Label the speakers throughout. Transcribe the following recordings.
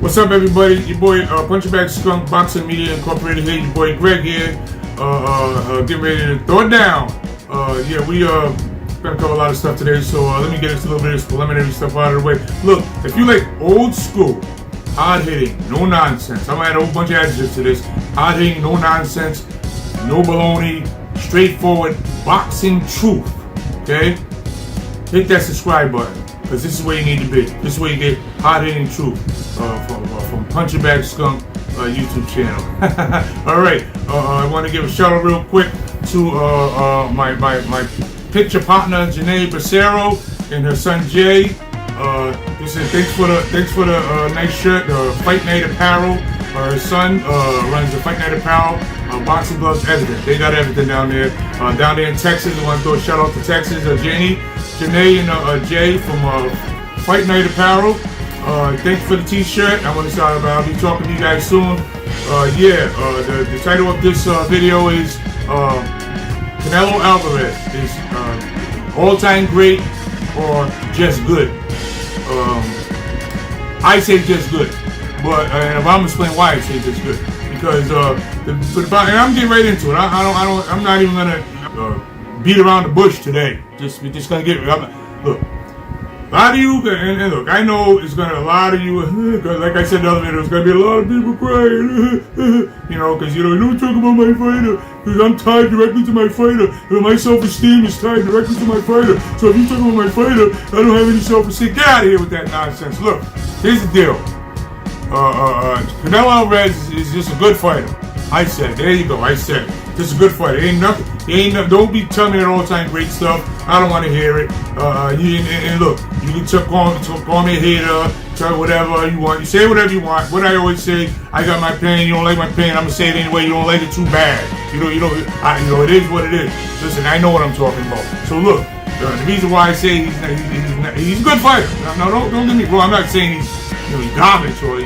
Speaker 1: What's up, everybody? Your boy Punchingbagskunk Boxing Media Inc. here. Your boy Greg here. Getting ready to throw it down. Yeah, we gonna cover a lot of stuff today. So let me get into a little bit of this preliminary stuff out of the way. Look, if you like old school, hard hitting, no nonsense. I'm gonna add a whole bunch of adjectives to this. Hard hitting, no nonsense, no baloney, straightforward boxing truth. Okay, hit that subscribe button, because this is where you need to be. This is where you get hard-hitting truth from Punchingbagskunk YouTube channel. All right, I want to give a shout out real quick to my picture partner Janae Becerro and her son Jay. This is thanks for the nice shirt, Fight Night Apparel. Her son runs the Fight Night Apparel, boxing gloves, everything. They got everything down there. Down there in Texas, I want to throw a shout out to Texas. Janae and Jay from Fight Night Apparel. Thanks for the t-shirt. I want to shout out. I'll be talking to you guys soon. The title of this video is Canelo Alvarez is all-time great or just good. I say just good, but and I'm gonna explain why I say just good, because and I'm getting right into it. I'm not even gonna beat around the bush today. We're just gonna get. Look, a lot of you, and look, I know it's gonna, a lot of you, like I said the other video, there's gonna be a lot of people crying, you know, because you don't talk about my fighter, because I'm tied directly to my fighter, and my self-esteem is tied directly to my fighter. So if you talk about my fighter, I don't have any self-esteem. Get out of here with that nonsense. Look, here's the deal. Canelo Alvarez is just a good fighter. I said, there you go. I said, just a good fighter. Ain't nothing. Don't be telling me that all-time great stuff. I don't want to hear it. And look, you can call me a hater, tell whatever you want. You say whatever you want. What I always say, I got my pain. You don't like my pain, I'm gonna say it anyway. You don't like it, too bad. It is what it is. Listen, I know what I'm talking about. So look, the reason why I say he's a good fighter. No, don't get me wrong. I'm not saying he's garbage or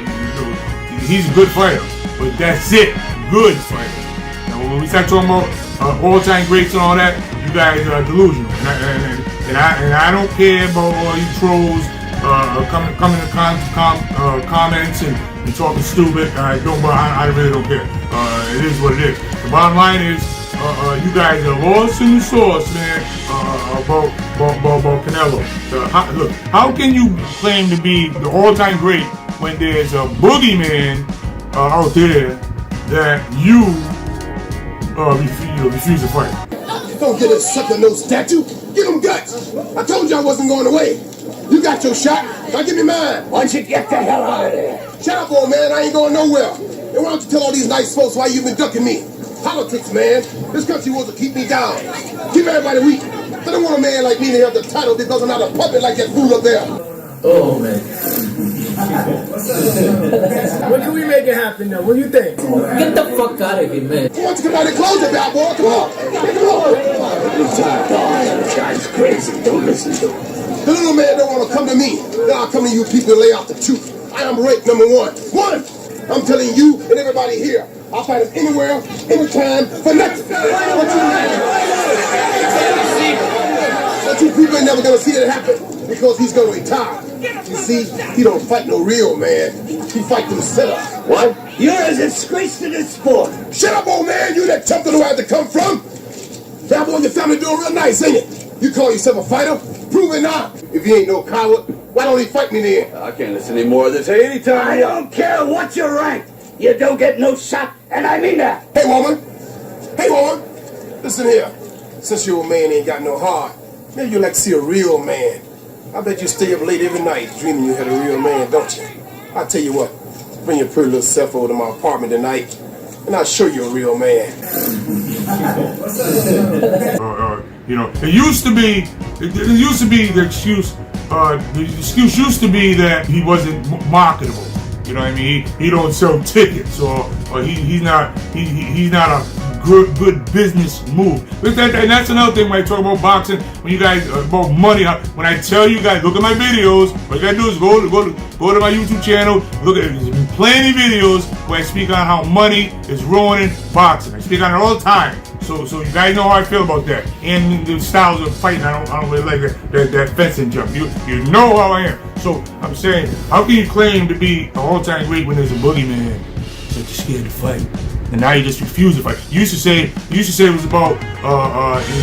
Speaker 1: he's a good fighter, but that's it. Good fighter. Now, when we start talking about all-time greats and all that, you guys are delusional, and I don't care about all you trolls coming to comments and talking stupid. I really don't care. It is what it is. The bottom line is, you guys are lost in the sauce, man. About Canelo. Look, how can you claim to be the all-time great when there's a boogeyman out there that you refuse to fight?
Speaker 2: Don't get a sucker no statue. Give him guts. I told you I wasn't going away. You got your shot. Now give me mine.
Speaker 3: Why don't you get the hell out of there?
Speaker 2: Shut up, old man. I ain't going nowhere. And why don't you tell all these nice folks why you've been ducking me? Politics, man. This country wants to keep me down. Keep everybody weak. They don't want a man like me to have the title because I'm not a puppet like that fool up there.
Speaker 3: Oh, man.
Speaker 4: When can we make it happen, though? What do you think?
Speaker 3: Get the fuck out of here, man.
Speaker 2: Why don't you come out and close it, bad boy? Come on.
Speaker 3: This guy's crazy. Don't listen to him.
Speaker 2: The little man don't want to come to me. Now I'll come to you people and lay out the truth. I am rate number one. I'm telling you and everybody here, I'll fight him anywhere, anytime, for nothing. But you people ain't never gonna see it happen because he's gonna retire. You see, he don't fight no real man. He fight himself.
Speaker 3: What? You're a disgrace to this sport.
Speaker 2: Shut up, old man. You that tempted where I had to come from. That boy and your family doing real nice, ain't it? You call yourself a fighter? Prove it now. If you ain't no coward, why don't he fight me then?
Speaker 5: I can't listen anymore of this. Hey, anytime.
Speaker 3: I don't care what you rank. You don't get no shot, and I mean that.
Speaker 2: Hey, woman. Hey, woman. Listen here. Since your old man ain't got no heart, maybe you like to see a real man. I bet you stay up late every night dreaming you had a real man, don't you? I'll tell you what. Bring your pretty little self over to my apartment tonight, and I'll show you a real man.
Speaker 1: It used to be the excuse. The excuse used to be that he wasn't marketable. You know what I mean? He don't sell tickets, or he's not a good business move. And that's another thing when I talk about boxing. When you guys about money, when I tell you guys, look at my videos. What you gotta do is go to my YouTube channel. Look at it. There's plenty of videos where I speak on how money is ruining boxing. I speak on it all the time. So you guys know how I feel about that. And the styles of fighting, I don't really like that fencing jump. You know how I am. So I'm saying, how can you claim to be an all-time great when there's a boogeyman that you're scared to fight? And now you just refuse to fight. You used to say it was about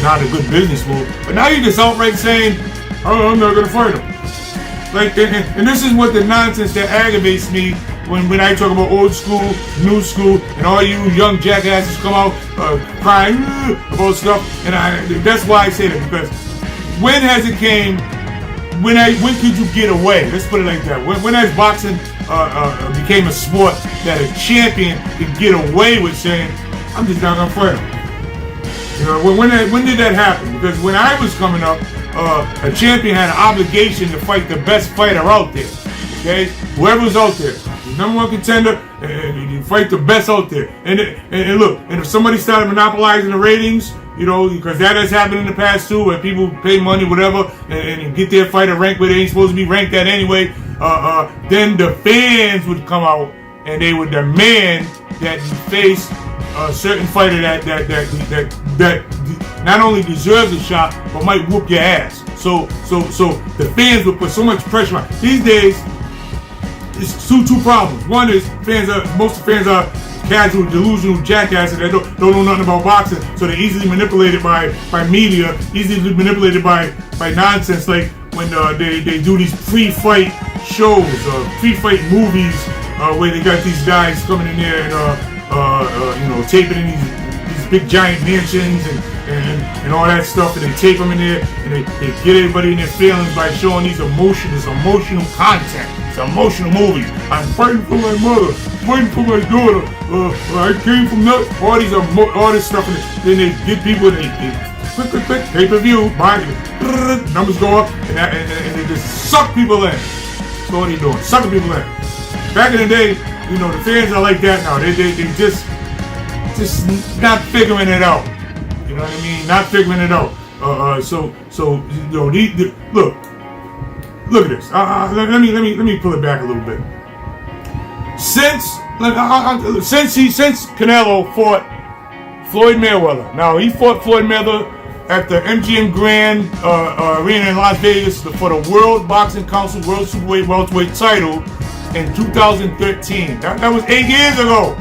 Speaker 1: not a good business move, but now you're just outright saying, "Oh, I'm not gonna fight him." Like, and this is what the nonsense that aggravates me when I talk about old school, new school, and all you young jackasses come out crying about stuff. And that's why I say that, because when has it came? When could you get away? Let's put it like that. When has boxing became a sport that a champion could get away with saying, "I'm just not gonna fight him"? You know, when did that happen? Because when I was coming up, a champion had an obligation to fight the best fighter out there. Okay, whoever was out there, the number one contender, and you fight the best out there. And look, and if somebody started monopolizing the ratings, you know, because that has happened in the past too, where people pay money, whatever, and get their fighter ranked where they ain't supposed to be ranked at anyway. Then the fans would come out and they would demand that you face a certain fighter that not only deserves a shot but might whoop your ass. So the fans would put so much pressure on. These days, it's two problems. One is most fans are casual, delusional jackasses that don't know nothing about boxing, so they're easily manipulated by media, easily manipulated by nonsense, like when they do these pre-fight shows, pre-fight movies, where they got these guys coming in there and taping in these big giant mansions and all that stuff, and they tape them in there, and they get everybody in their feelings by showing these emotional content. It's emotional movies. I'm fighting for my mother, fighting for my daughter. I came from that. All this stuff, and then they get people. And they quick, pay-per-view, buy it, numbers go up, and they just suck people in. That's all they're doing, sucking people in. Back in the day, you know, the fans are like that now. They just not figuring it out. You know what I mean? Not figuring it out. So you know, look at this. Let me pull it back a little bit. Since Canelo fought Floyd Mayweather. Now he fought Floyd Mayweather at the MGM Grand Arena in Las Vegas for the World Boxing Council World Superweight Welterweight title in 2013. That was 8 years ago.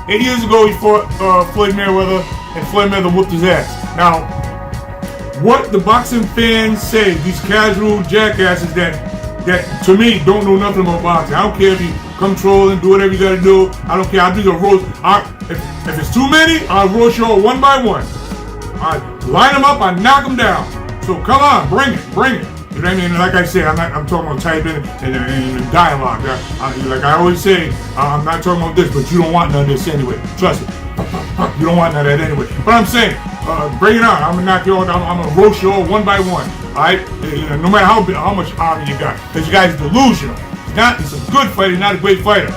Speaker 1: 8 years ago he fought Floyd Mayweather, and Floyd Mayweather whooped his ass. Now, what the boxing fans say, these casual jackasses that to me don't know nothing about boxing. I don't care if you come trolling, do whatever you gotta do. I don't care. I'll do the roast. If it's too many, I'll roast you all one by one. I line them up, I knock them down. So come on, bring it. You know what I mean? Like I say, I'm talking about typing and dialogue. Like I always say, I'm not talking about this, but you don't want none of this anyway. Trust me. You don't want none of that anyway. But I'm saying, bring it on. I'm gonna knock you all down. I'm gonna roast you all one by one. Alright? No matter how much army you got. Because you guys are delusional. He's a good fighter, not a great fighter.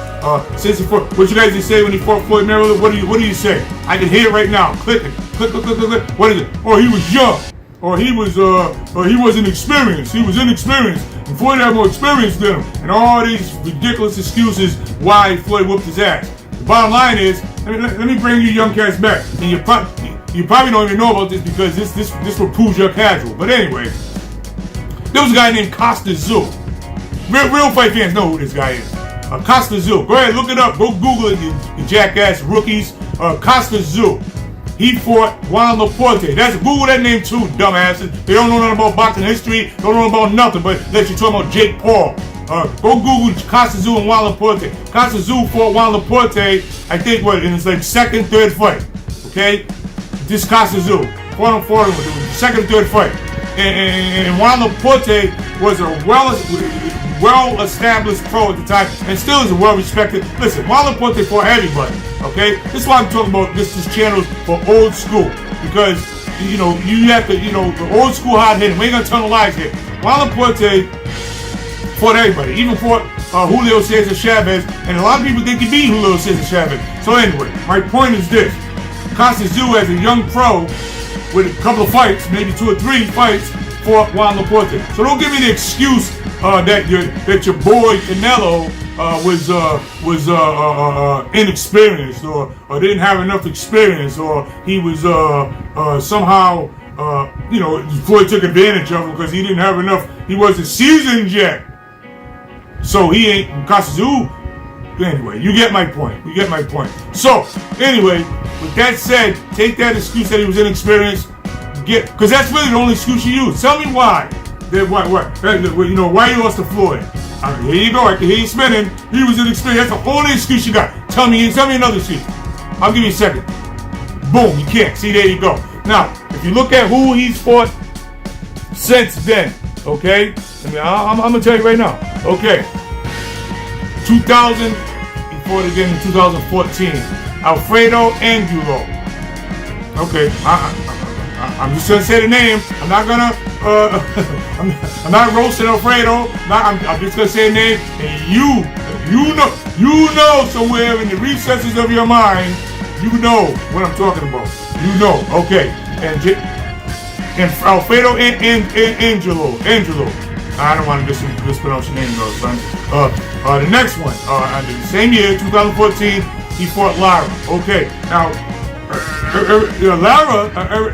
Speaker 1: Since he fought, what you guys say when he fought Floyd Mayweather, what do you say? I can hear it right now. Click. What is it? Oh, he was young. Or he wasn't experienced. He was inexperienced. And Floyd had more experience than him. And all these ridiculous excuses why Floyd whooped his ass. The bottom line is, let me bring you young cats back. And you probably don't even know about this because this will prove you're casual. But anyway, there was a guy named Costa Zoo. Real fight fans know who this guy is. Costa Zoo. Go ahead, look it up. Go Google it, you jackass rookies. Costa Zoo. He fought Juan Laporte. Google that name too, dumbasses. They don't know nothing about boxing history. Don't know about nothing. But let you talk about Jake Paul. Go Google Costa Zoo and Juan Laporte. Costa Zoo fought Juan Laporte, I think, in his like second, third fight. Okay, this Costa Zoo fought him with the second, third fight. And Juan Laporte was a well-established pro at the time, and still is a well-respected. Listen, Juan Laporte fought everybody. Okay, this is why I'm talking about this channel's for old school, because you have to the old school hard hitting. We ain't gonna tell no lies here. Juan Laporte fought everybody, even fought Julio Cesar Chavez, and a lot of people think he beat Julio Cesar Chavez. So anyway, my point is this: Costa Zoo, as a young pro with a couple of fights, maybe 2 or 3 fights, fought Juan Laporte. So don't give me the excuse that your boy Canelo was inexperienced or didn't have enough experience, or he was somehow Floyd took advantage of him because he didn't have enough. He wasn't seasoned yet, so he ain't Kasazu. Anyway, you get my point. You get my point. So anyway, with that said, take that excuse that he was inexperienced. Because that's really the only excuse you use. Tell me why. Why you lost to Floyd. Here you go. I can hear you spinning. He was inexperienced. That's the only excuse you got. Tell me another excuse. I'll give you a second. Boom. You can't. See, there you go. Now, if you look at who he's fought since then, okay? I'm going to tell you right now. Okay. 2000, he fought again in 2014. Alfredo Angulo. Okay. I'm just gonna say the name. I'm not gonna. I'm not roasting Alfredo. I'm just gonna say the name, and you know somewhere in the recesses of your mind, you know what I'm talking about. You know, okay. And Alfredo Angelo. I don't want to mispronounce your name, though, son. The next one, the same year, 2014, he fought Lara. Okay, now.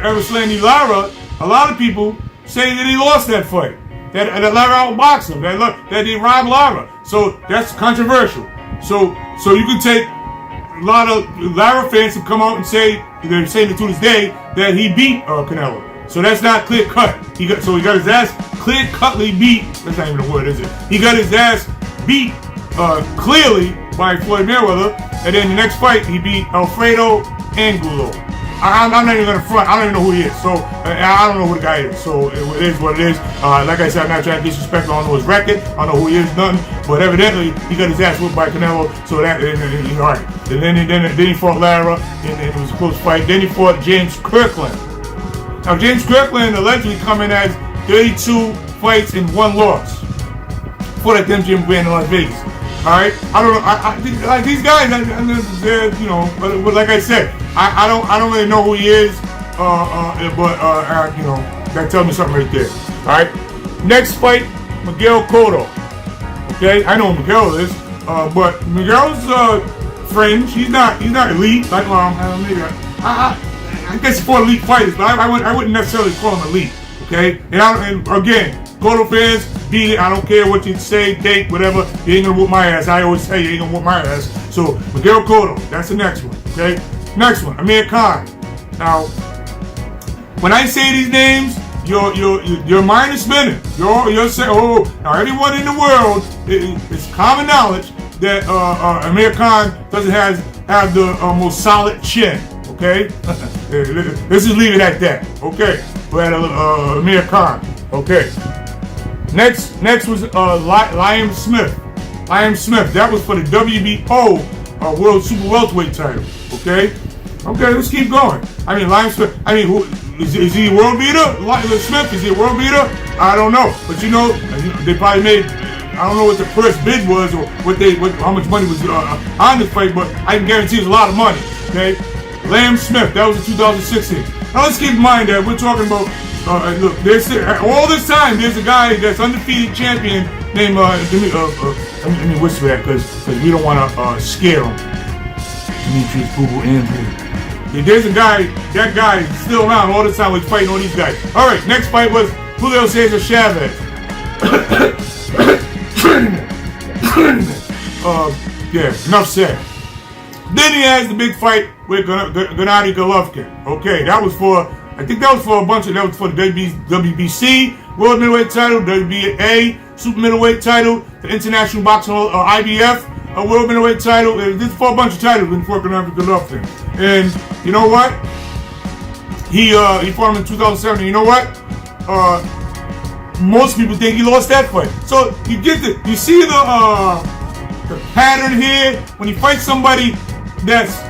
Speaker 1: Eroslani Lara, a lot of people say that he lost that fight. That Lara outboxed him. That he robbed Lara. So that's controversial. So you can take a lot of Lara fans to come out and say, they're saying it to this day, that he beat Canelo. So that's not clear cut. He got his ass clear cutly beat. That's not even a word, is it? He got his ass beat clearly by Floyd Mayweather. And then the next fight, he beat Alfredo Angulo. I'm not even gonna front. I don't even know who he is. So I don't know who the guy is. So it is what it is. Like I said, I'm not trying to disrespect. I don't know his record. I don't know who he is. Nothing. But evidently, he got his ass whipped by Canelo. So that all right. And then he fought Lara, and it was a close fight. Then he fought James Kirkland. Now James Kirkland allegedly coming as 32 fights and 1 loss. Fought at the MGM Grand in Las Vegas. All right, I don't know. Like these guys, but like I said, I don't really know who he is. But that tells me something right there. All right, next fight, Miguel Cotto. Okay, I know who Miguel is, but Miguel's fringe. He's not elite. Like maybe I guess he fought elite fighters, but I wouldn't necessarily call him elite. Okay, and again, Cotto fans, beat it. I don't care what you say, think, whatever. You ain't gonna whoop my ass. I always say you ain't gonna whoop my ass. So Miguel Cotto, that's the next one. Okay, next one, Amir Khan. Now, when I say these names, your mind is spinning. You're saying, oh, now everyone in the world, it's common knowledge that Amir Khan doesn't have the most solid chin. Okay, let's just leave it at that. Okay, we're at Amir Khan. Okay. Next was Liam Smith. Liam Smith. That was for the WBO World Super Welterweight title. Okay, let's keep going. I mean, Liam Smith. I mean, is he a world beater? Liam Smith, is he a world beater? I don't know, but they probably made. I don't know what the first bid was or how much money was on this fight, but I can guarantee it's a lot of money. Okay, Liam Smith. That was in 2016. Now let's keep in mind that we're talking about. Look, all this time there's a guy that's undefeated champion named let me whisper that because we don't want to scare him. Demetrius Boo Andrew. There's a guy. That guy is still around all this time. He's fighting all these guys. All right, next fight was Julio Cesar Chavez. Enough said. Then he has the big fight with Gennady Golovkin. Okay, that was for. I think that was for a bunch of. That was for the WBC World Middleweight Title, WBA Super Middleweight Title, the International Boxing IBF World Middleweight Title. This is for a bunch of titles before Gennady Golovkin. And you know what? He fought him in 2007. You know what? Most people think he lost that fight. So you see the pattern here when he fights somebody that's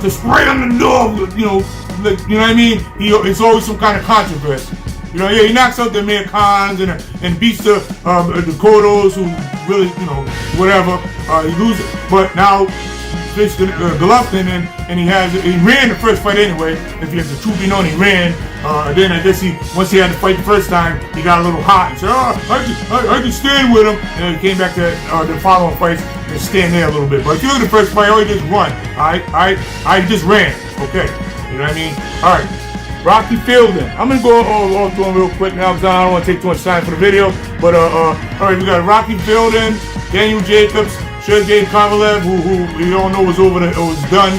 Speaker 1: just right on the door. You know what I mean? It's always some kind of controversy. He knocks out the Amir Khans and beats the Cottos who really, whatever. He loses. But now, Golovkin, and and he ran the first fight anyway. If he has the truth be known, he ran. Then I guess once he had to fight the first time, he got a little hot and said, I can stand with him. And then he came back to the following fights and stand there a little bit. But if you look at the first fight, all he did was run. I just ran. Okay, you know what I mean? All right, Rocky Fielding. I'm gonna go all through him real quick now because I don't want to take too much time for the video. But all right, we got Rocky Fielding, Daniel Jacobs, Sergey Kovalev, who we all know was done.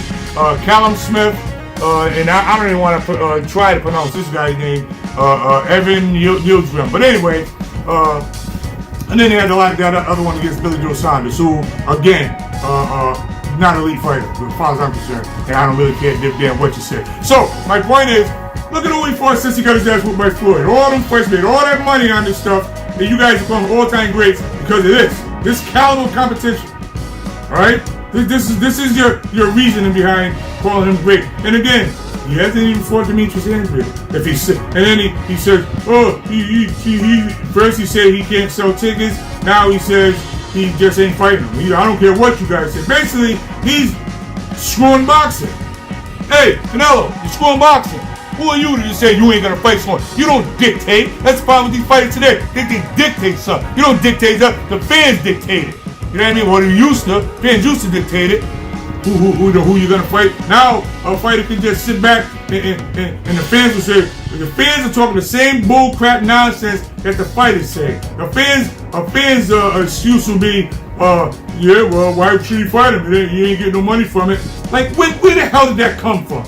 Speaker 1: Callum Smith, and I don't even want to try to pronounce this guy's name. Evan Yildirim. But anyway, and then they had the other one against Billy Joe Saunders, who again, not an elite fighter, as far as I'm concerned. And I don't really care damn what you say. So my point is, look at who he fought since he got his ass whooped by Floyd. All them fights, made all that money on this stuff, and you guys become all-time greats because of this caliber competition. All right, this is your reasoning behind calling him great. And again, he hasn't even fought Demetrius Andrade. And then he says, oh, he first he said he can't sell tickets. Now he says he just ain't fighting him. I don't care what you guys say. Basically, he's screwing boxing. Hey, Canelo, you're screwing boxing. Who are you to just say you ain't gonna fight someone? You don't dictate. That's the problem with these fighters today. They dictate something. You don't dictate something. The fans dictate it. You know what I mean? Well, fans used to dictate it. Who you're gonna fight? Now a fighter can just sit back and the fans will say, the fans are talking the same bull crap nonsense that the fighters say. A fan's excuse will be, yeah, well, why should you fight him? You ain't getting no money from it. Like, where the hell did that come from?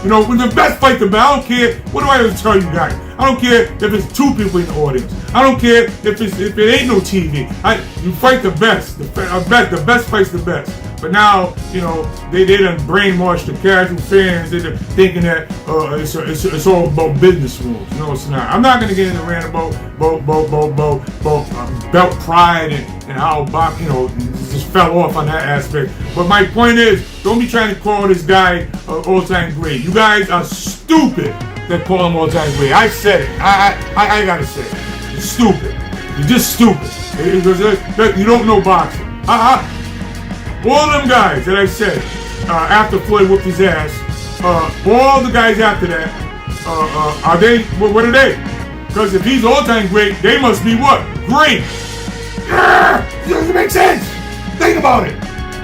Speaker 1: You know, when the best fight the best. I don't care. What do I always tell you guys? I don't care if it's two people in the audience. I don't care if it ain't no TV. You fight the best. The best fights the best. But now, you know, they done brainwashed the casual fans. They're thinking that it's all about business rules. No, it's not. I'm not gonna get into rant about belt pride and how Bob, you know, just fell off on that aspect. But my point is, don't be trying to call this guy all-time great. You guys are stupid that call him all-time great. I said it. I gotta say it. You're stupid. You're just stupid. Because you don't know boxing. All them guys that I said after Floyd whooped his ass, all the guys after that, are they? What are they? Because if he's all-time great, they must be what? Great. It doesn't make sense. Think about it.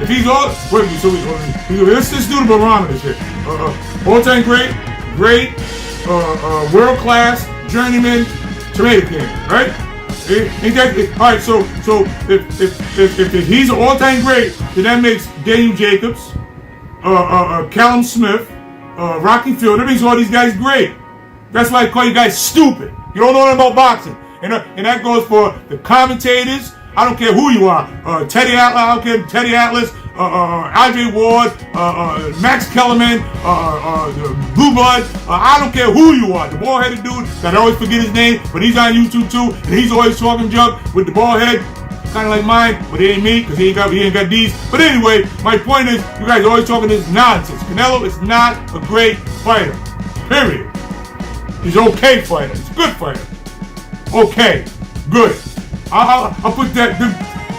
Speaker 1: If he's let's just do the barometers here. All-time great, world-class, journeyman, tomato can, right? Ain't that all right? So if he's an all-time great, then that makes Daniel Jacobs, Callum Smith, Rocky Field. That makes all these guys great. That's why I call you guys stupid. You don't know nothing about boxing, and that goes for the commentators. I don't care who you are. Teddy Atlas, I don't care. Teddy Atlas, Andre Ward, Max Kellerman, Blue Blood. I don't care who you are. The bald-headed dude that I always forget his name, but he's on YouTube too, and he's always talking junk with the bald head, kind of like mine, but it ain't me because he ain't got these. But anyway, my point is, you guys are always talking this nonsense. Canelo is not a great fighter. Period. He's an okay fighter. He's a good fighter. Okay, good. I'll put them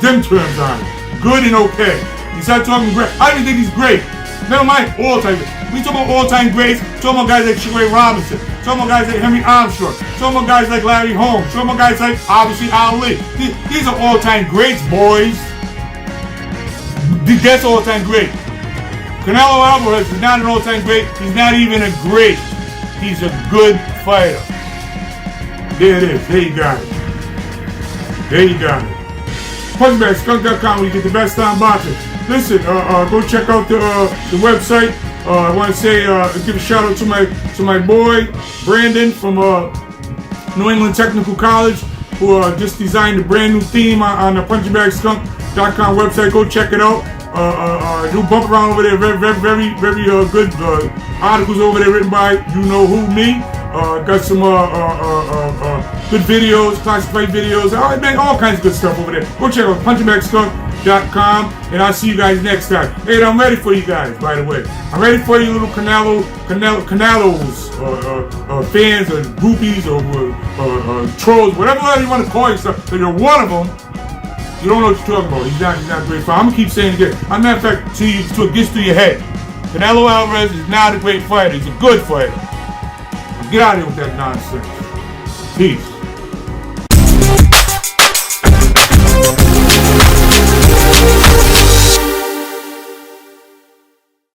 Speaker 1: terms on it. Good and okay. You start talking great. I don't even think he's great. Never mind all-time. We talk about all-time greats. Talk about guys like Sugar Ray Robinson. Talk about guys like Henry Armstrong. Talk about guys like Larry Holmes. Talk about guys like, obviously, Ali. These are all-time greats, boys. That's all-time great. Canelo Alvarez is not an all-time great. He's not even a great. He's a good fighter. There it is. There you got it. There you got it. Punchingbagskunk.com where you get the best time boxing. Listen, go check out the website. I want to say, give a shout out to my boy Brandon from New England Technical College, who just designed a brand new theme on the Punchingbagskunk.com website. Go check it out. Do bump around over there. Very good articles over there written by you know who, me. Got some good videos, classified videos, all kinds of good stuff over there. Go check out Punchingbagskunk.com, and I'll see you guys next time. Hey, I'm ready for you guys, by the way. I'm ready for you little Canelos, fans, or groupies, or trolls, whatever you want to call yourself. So you're one of them. You don't know what you're talking about. He's not great. I'm gonna keep saying it again. As a matter of fact, till it gets through your head. Canelo Alvarez is not a great fighter. He's a good fighter. Get out of here with that nonsense. Peace.